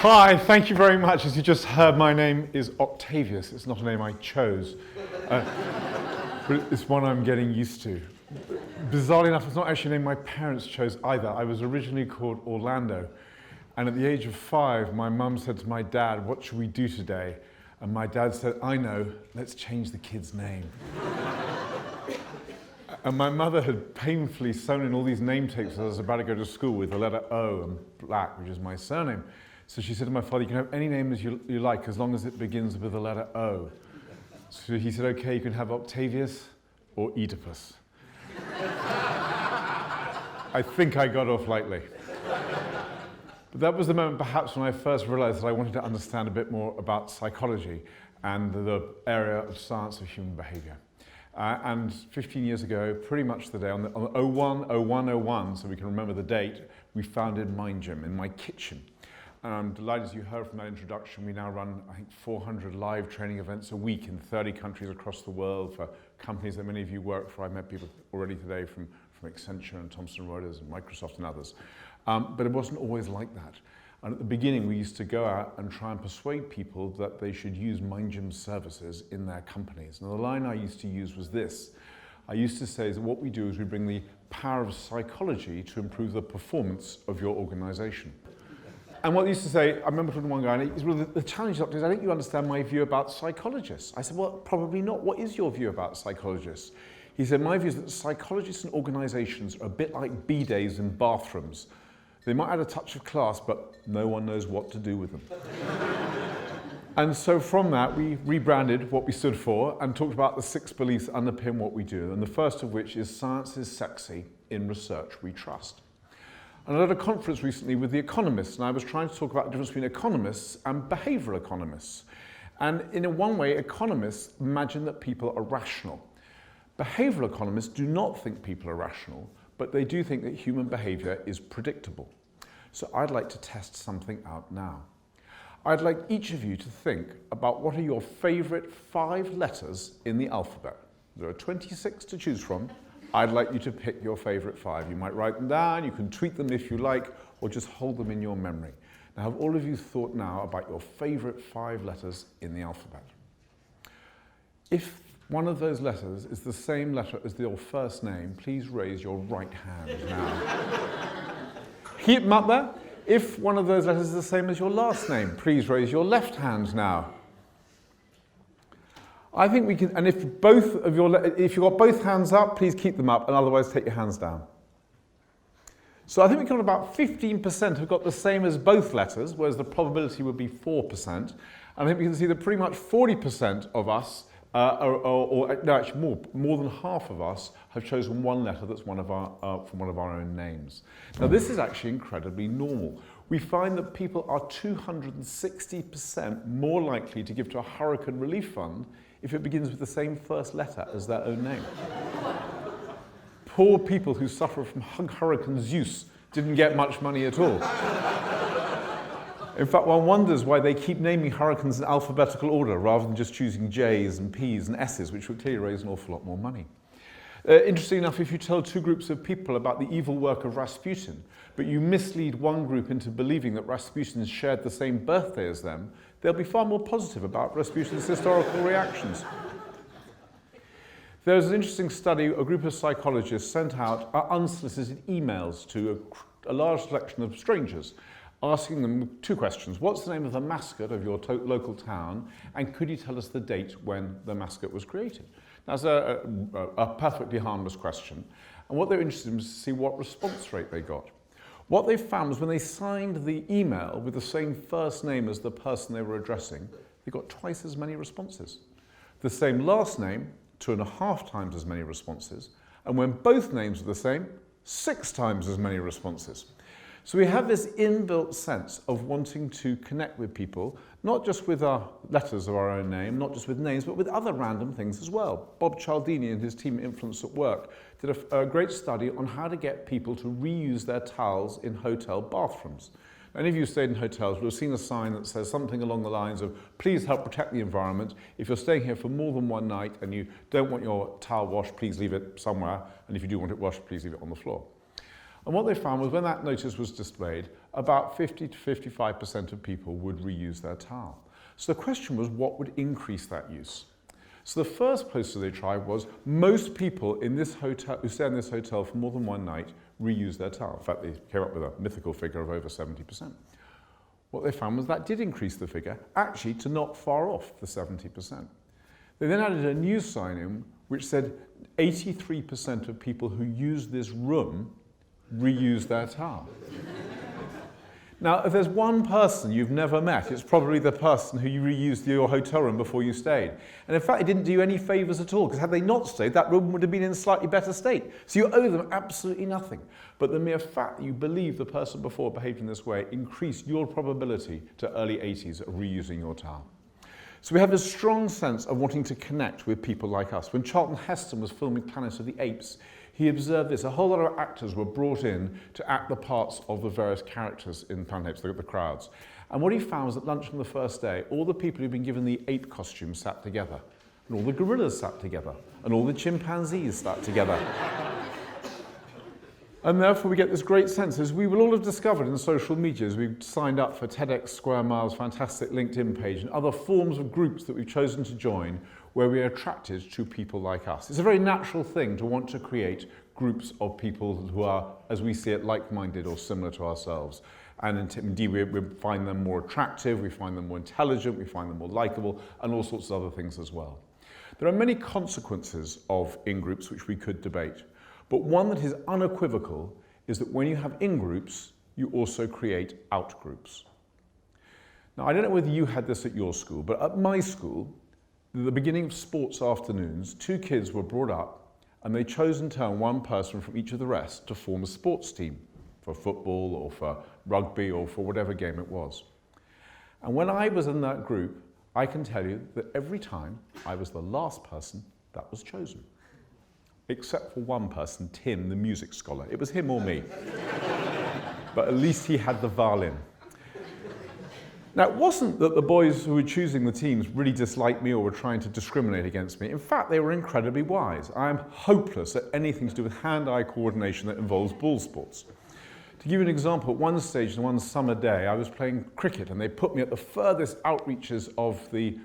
Hi, thank you very much. As you just heard, my name is Octavius. It's not a name I chose, but it's one I'm getting used to. Bizarrely enough, it's not actually a name my parents chose either. I was originally called Orlando, and at the age of 5, my mum said to my dad, "What should we do today?" And my dad said, "I know, let's change the kid's name." And my mother had painfully sewn in all these name tapes as I was about to go to school with the letter O and Black, which is my surname. So she said to my father, "You can have any name as you like as long as it begins with the letter O." So he said, "Okay, you can have Octavius or Oedipus." I think I got off lightly. But that was the moment perhaps when I first realized that I wanted to understand a bit more about psychology and the area of science of human behavior. And 15 years ago, pretty much the day, on the 01/01/01, so we can remember the date, we founded Mind Gym in my kitchen. And I'm delighted, as you heard from that introduction, we now run, I think, 400 live training events a week in 30 countries across the world for companies that many of you work for. I met people already today from Accenture and Thomson Reuters and Microsoft and others. But it wasn't always like that. And at the beginning, we used to go out and try and persuade people that they should use Mind Gym services in their companies. Now, the line I used to use was this. I used to say that what we do is we bring the power of psychology to improve the performance of your organization. And what they used to say, I remember talking to one guy, and he said, "Well, the challenge, doctor, is I think you understand my view about psychologists." I said, "Well, probably not. What is your view about psychologists?" He said, "My view is that psychologists and organizations are a bit like bidets in bathrooms. They might add a touch of class, but no one knows what to do with them." And so from that, we rebranded what we stood for and talked about the 6 beliefs that underpin what we do. And the first of which is science is sexy, in research we trust. And I was at a conference recently with the economists, and I was trying to talk about the difference between economists and behavioural economists. And in one way, economists imagine that people are rational. Behavioural economists do not think people are rational, but they do think that human behaviour is predictable. So I'd like to test something out now. I'd like each of you to think about what are your favourite 5 letters in the alphabet. There are 26 to choose from. I'd like you to pick your favourite 5. You might write them down, you can tweet them if you like, or just hold them in your memory. Now, have all of you thought now about your favourite 5 letters in the alphabet? If one of those letters is the same letter as your first name, please raise your right hand now. Keep them up there. If one of those letters is the same as your last name, please raise your left hand now. I think we can, and if you've got both hands up, please keep them up, and otherwise take your hands down. So I think we've got about 15% have got the same as both letters, whereas the probability would be 4%. And I think we can see that pretty much 40% of us, actually more than half of us, have chosen one letter that's from one of our own names. Now this is actually incredibly normal. We find that people are 260% more likely to give to a hurricane relief fund if it begins with the same first letter as their own name. Poor people who suffer from Hurricane Zeus didn't get much money at all. In fact, one wonders why they keep naming hurricanes in alphabetical order rather than just choosing J's and P's and S's, which would clearly raise an awful lot more money. Interesting enough, if you tell 2 groups of people about the evil work of Rasputin, but you mislead one group into believing that Rasputin shared the same birthday as them, they'll be far more positive about Rasputin's historical reactions. There's an interesting study, a group of psychologists sent out unsolicited emails to a large selection of strangers, asking them 2 questions. What's the name of the mascot of your local town? And could you tell us the date when the mascot was created? That's a perfectly harmless question. And what they're interested in was to see what response rate they got. What they found was when they signed the email with the same first name as the person they were addressing, they got twice as many responses. The same last name, 2.5 times as many responses. And when both names are the same, 6 times as many responses. So we have this inbuilt sense of wanting to connect with people, not just with our letters of our own name, not just with names, but with other random things as well. Bob Cialdini and his team at Influence at Work did a great study on how to get people to reuse their towels in hotel bathrooms. Any of you who stayed in hotels will have seen a sign that says something along the lines of, "Please help protect the environment. If you're staying here for more than one night and you don't want your towel washed, please leave it somewhere. And if you do want it washed, please leave it on the floor." And what they found was when that notice was displayed, about 50 to 55% of people would reuse their towel. So the question was, what would increase that use? So the first poster they tried was, most people in this hotel, who stay in this hotel for more than one night, reuse their towel. In fact, they came up with a mythical figure of over 70%. What they found was that did increase the figure, actually to not far off the 70%. They then added a new sign in which said 83% of people who use this room reuse their towel. Now, if there's one person you've never met, it's probably the person who you reused your hotel room before you stayed. And in fact, it didn't do you any favours at all, because had they not stayed, that room would have been in a slightly better state. So you owe them absolutely nothing. But the mere fact that you believe the person before behaved in this way increased your probability to early 80s of reusing your towel. So we have this strong sense of wanting to connect with people like us. When Charlton Heston was filming Planet of the Apes, he observed this. A whole lot of actors were brought in to act the parts of the various characters in Planet of the Apes, the crowds. And what he found was at lunch on the first day, all the people who'd been given the ape costume sat together, and all the gorillas sat together, and all the chimpanzees sat together. And therefore we get this great sense, as we will all have discovered in social media as we've signed up for TEDxSquareMile's fantastic LinkedIn page and other forms of groups that we've chosen to join, where we are attracted to people like us. It's a very natural thing to want to create groups of people who are, as we see it, like-minded or similar to ourselves. And indeed, we find them more attractive, we find them more intelligent, we find them more likable, and all sorts of other things as well. There are many consequences of in-groups which we could debate. But one that is unequivocal is that when you have in-groups, you also create out-groups. Now, I don't know whether you had this at your school, but at my school, at the beginning of sports afternoons, 2 kids were brought up and they chose in turn one person from each of the rest to form a sports team for football or for rugby or for whatever game it was. And when I was in that group, I can tell you that every time I was the last person that was chosen. Except for one person, Tim, the music scholar. It was him or me. But at least he had the violin. Now, it wasn't that the boys who were choosing the teams really disliked me or were trying to discriminate against me. In fact, they were incredibly wise. I am hopeless at anything to do with hand-eye coordination that involves ball sports. To give you an example, at one stage, on one summer day, I was playing cricket and they put me at the furthest outreaches of the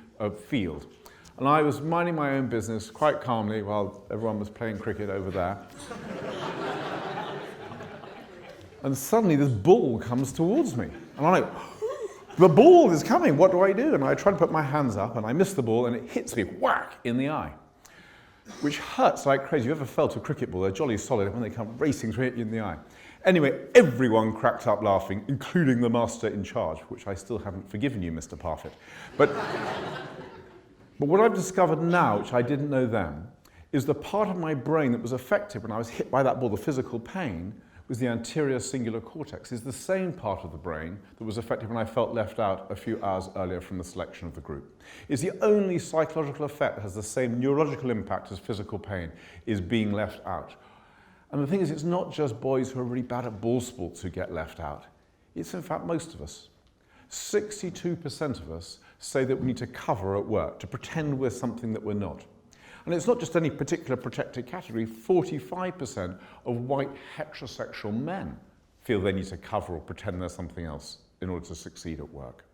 field. And I was minding my own business quite calmly while everyone was playing cricket over there. And suddenly this ball comes towards me. And I'm like, the ball is coming, what do I do? And I try to put my hands up and I miss the ball and it hits me, whack, in the eye. Which hurts like crazy. You ever felt a cricket ball? They're jolly solid when they come racing to hit you in the eye. Anyway, everyone cracked up laughing, including the master in charge, which I still haven't forgiven you, Mr. Parfit. But what I've discovered now, which I didn't know then, is the part of my brain that was affected when I was hit by that ball, the physical pain, was the anterior cingulate cortex. It's the same part of the brain that was affected when I felt left out a few hours earlier from the selection of the group. It's the only psychological effect that has the same neurological impact as physical pain, is being left out. And the thing is, it's not just boys who are really bad at ball sports who get left out. It's in fact most of us. 62% of us say that we need to cover at work, to pretend we're something that we're not. And it's not just any particular protected category. 45% of white heterosexual men feel they need to cover or pretend they're something else in order to succeed at work.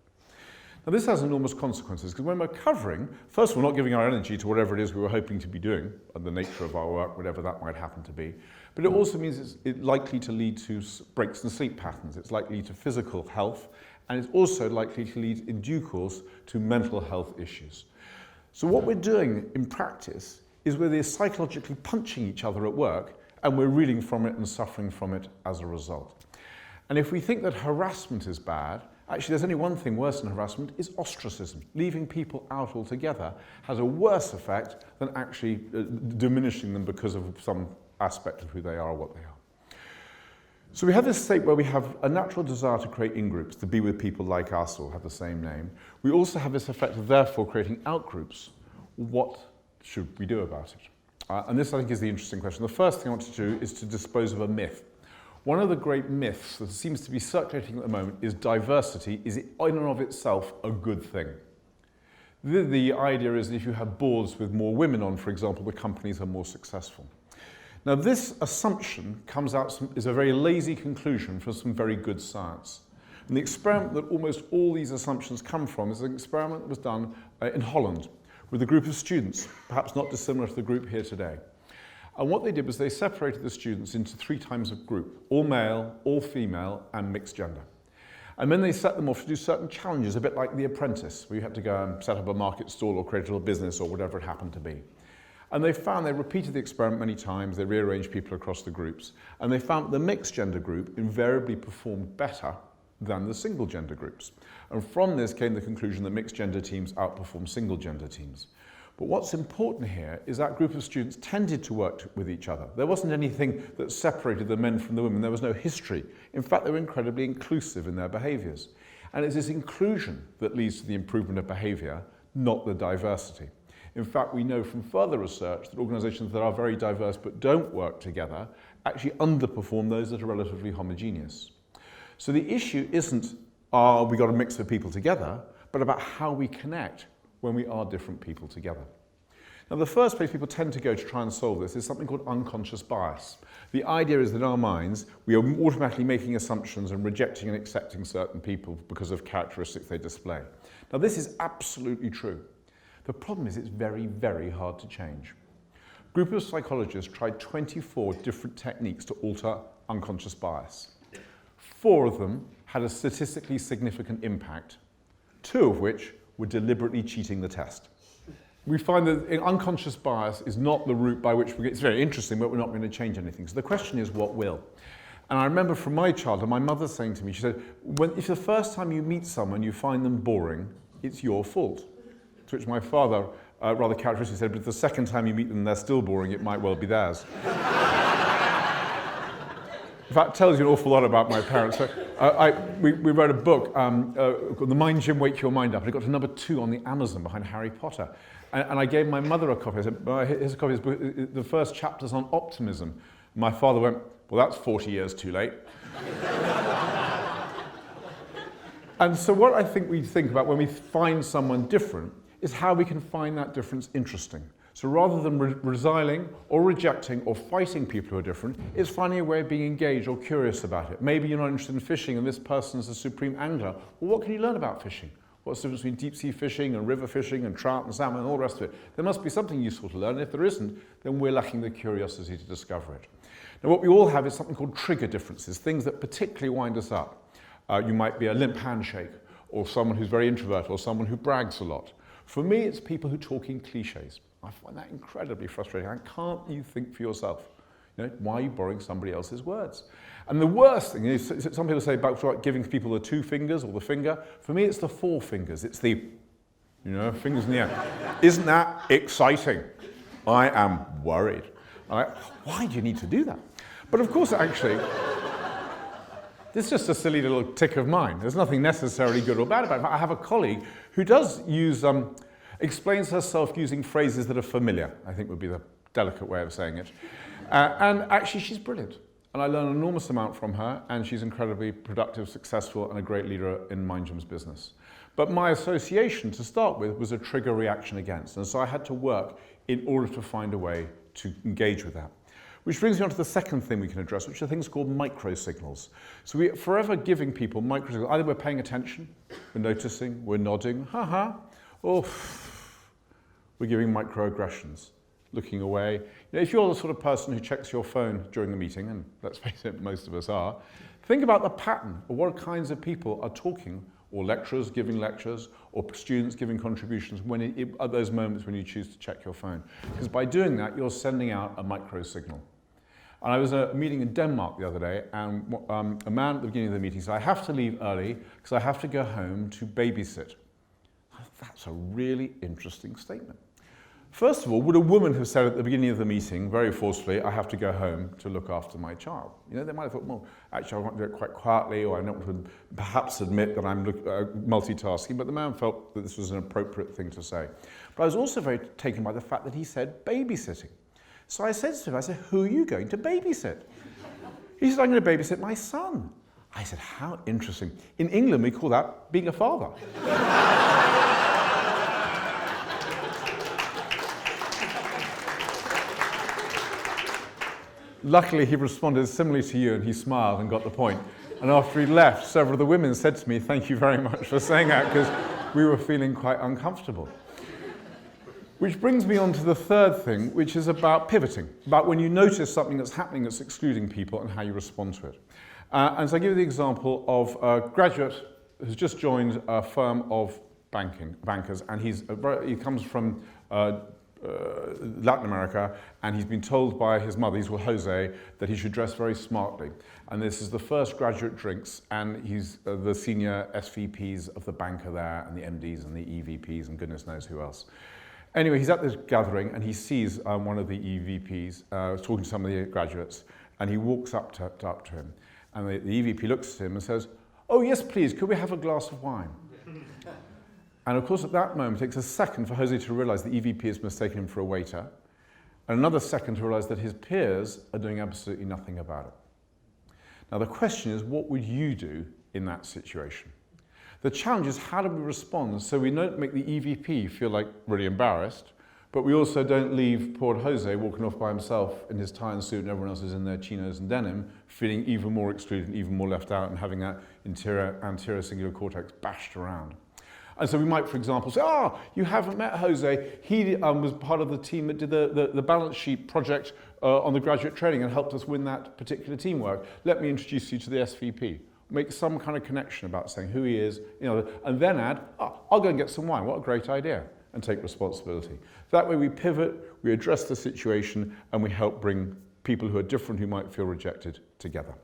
Now this has enormous consequences, because when we're covering, first we're not giving our energy to whatever it is we were hoping to be doing, and the nature of our work, whatever that might happen to be. But it also means it's likely to lead to breaks in sleep patterns. It's likely to physical health, and it's also likely to lead in due course to mental health issues. So what we're doing in practice is we're psychologically punching each other at work, and we're reeling from it and suffering from it as a result. And if we think that harassment is bad, actually there's only one thing worse than harassment, is ostracism. Leaving people out altogether has a worse effect than actually diminishing them because of some aspect of who they are or what they are. So we have this state where we have a natural desire to create in-groups, to be with people like us or have the same name. We also have this effect of therefore creating out-groups. What should we do about it? And this, I think, is the interesting question. The first thing I want to do is to dispose of a myth. One of the great myths that seems to be circulating at the moment is diversity is in and of itself a good thing. The idea is that if you have boards with more women on, for example, the companies are more successful. Now this assumption is a very lazy conclusion from some very good science. And the experiment that almost all these assumptions come from is an experiment that was done in Holland with a group of students, perhaps not dissimilar to the group here today. And what they did was they separated the students into 3 types of group: all male, all female, and mixed gender. And then they set them off to do certain challenges, a bit like The Apprentice, where you had to go and set up a market stall or create a little business or whatever it happened to be. And they repeated the experiment many times, they rearranged people across the groups, and they found the mixed gender group invariably performed better than the single gender groups. And from this came the conclusion that mixed gender teams outperform single gender teams. But what's important here is that group of students tended to work with each other. There wasn't anything that separated the men from the women. There was no history. In fact, they were incredibly inclusive in their behaviours. And it's this inclusion that leads to the improvement of behaviour, not the diversity. In fact, we know from further research that organisations that are very diverse but don't work together actually underperform those that are relatively homogeneous. So the issue isn't, we got a mix of people together, but about how we connect when we are different people together. Now, the first place people tend to go to try and solve this is something called unconscious bias. The idea is that in our minds, we are automatically making assumptions and rejecting and accepting certain people because of characteristics they display. Now, this is absolutely true. The problem is it's very, very hard to change. A group of psychologists tried 24 different techniques to alter unconscious bias. 4 of them had a statistically significant impact, 2 of which were deliberately cheating the test. We find that unconscious bias is not the route by which we get. It's very interesting, but we're not going to change anything. So the question is, what will? And I remember from my childhood, my mother saying to me, she said, if the first time you meet someone you find them boring, it's your fault. To which my father, rather characteristically, said, but if the second time you meet them they're still boring, it might well be theirs. In fact, it tells you an awful lot about my parents. So, we wrote a book called The Mind Gym, Wake Your Mind Up, and it got to number 2 on the Amazon behind Harry Potter. And I gave my mother a copy. I said, here's a copy of this book. The first chapter's on optimism. My father went, well, that's 40 years too late. And so what I think we think about when we find someone different is how we can find that difference interesting. So rather than resiling or rejecting or fighting people who are different, it's finding a way of being engaged or curious about it. Maybe you're not interested in fishing and this person's a supreme angler. Well, what can you learn about fishing? What's the difference between deep sea fishing and river fishing and trout and salmon and all the rest of it? There must be something useful to learn, and if there isn't, then we're lacking the curiosity to discover it. Now, what we all have is something called trigger differences, things that particularly wind us up. You might be a limp handshake, or someone who's very introverted, or someone who brags a lot. For me, it's people who talk in cliches. I find that incredibly frustrating. Can't you think for yourself? Why are you borrowing somebody else's words? And the worst thing is, some people say about giving people the 2 fingers or the finger. For me, it's the 4 fingers. It's the, fingers in the air. Isn't that exciting? I am worried. Why do you need to do that? But of course, actually, this is just a silly little tick of mine. There's nothing necessarily good or bad about it. I have a colleague who does use, explains herself using phrases that are familiar, I think would be the delicate way of saying it. And actually, she's brilliant. And I learn an enormous amount from her, and she's incredibly productive, successful, and a great leader in Mind Gym's business. But my association, to start with, was a trigger reaction against. And so I had to work in order to find a way to engage with that. Which brings me on to the second thing we can address, which are things called micro-signals. So we're forever giving people micro-signals. Either we're paying attention, we're noticing, we're nodding, or we're giving microaggressions, looking away. If you're the sort of person who checks your phone during the meeting, and let's face it, most of us are, think about the pattern of what kinds of people are talking, or lecturers giving lectures, or students giving contributions at those moments when you choose to check your phone. Because by doing that, you're sending out a micro-signal. And I was at a meeting in Denmark the other day, and a man at the beginning of the meeting said, I have to leave early because I have to go home to babysit. That's a really interesting statement. First of all, would a woman have said at the beginning of the meeting, very forcefully, I have to go home to look after my child? They might have thought, well, actually, I want to do it quite quietly, or I don't want to perhaps admit that I'm multitasking, but the man felt that this was an appropriate thing to say. But I was also very taken by the fact that he said babysitting. So I said to him, who are you going to babysit? He said, I'm going to babysit my son. I said, how interesting. In England, we call that being a father. Luckily, he responded similarly to you, and he smiled and got the point. And after he left, several of the women said to me, "Thank you very much for saying that," because we were feeling quite uncomfortable. Which brings me on to the third thing, which is about pivoting, about when you notice something that's happening that's excluding people and how you respond to it. And so I give you the example of a graduate who's just joined a firm of bankers, and he comes from Latin America, and he's been told by his mother, he's called Jose, that he should dress very smartly. And this is the first graduate drinks, and he's the senior SVPs of the banker there, and the MDs and the EVPs, and goodness knows who else. Anyway, he's at this gathering, and he sees one of the EVPs talking to some of the graduates, and he walks up to him. And the EVP looks at him and says, "Oh, yes, please, could we have a glass of wine?" And of course, at that moment, it takes a second for Jose to realize the EVP has mistaken him for a waiter, and another second to realize that his peers are doing absolutely nothing about it. Now, the question is, what would you do in that situation? The challenge is, how do we respond so we don't make the EVP feel like really embarrassed, but we also don't leave poor Jose walking off by himself in his tie and suit and everyone else is in their chinos and denim, feeling even more excluded and even more left out and having that anterior singular cortex bashed around. And so we might, for example, say, you haven't met Jose. He was part of the team that did the balance sheet project on the graduate training and helped us win that particular teamwork. Let me introduce you to the SVP. Make some kind of connection about saying who he is, and then add, I'll go and get some wine. What a great idea, and take responsibility. That way we pivot, we address the situation, and we help bring people who are different, who might feel rejected, together.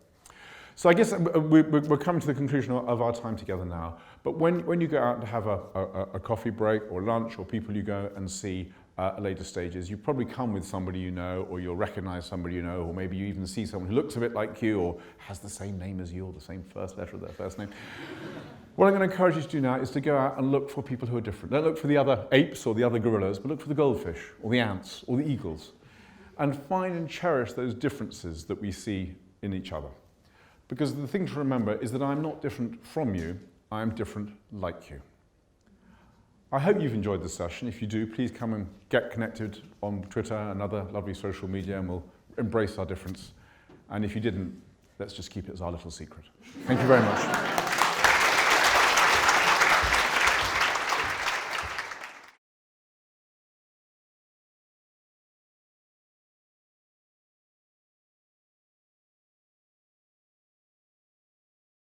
So I guess we're coming to the conclusion of our time together now. But when you go out to have a coffee break or lunch, or people you go and see at later stages, you probably come with somebody you know, or you'll recognize somebody you know, or maybe you even see someone who looks a bit like you, or has the same name as you, or the same first letter of their first name. What I'm going to encourage you to do now is to go out and look for people who are different. Don't look for the other apes or the other gorillas, but look for the goldfish, or the ants, or the eagles, and find and cherish those differences that we see in each other. Because the thing to remember is that I'm not different from you, I am different like you. I hope you've enjoyed this session. If you do, please come and get connected on Twitter and other lovely social media, and we'll embrace our difference. And if you didn't, let's just keep it as our little secret. Thank you very much.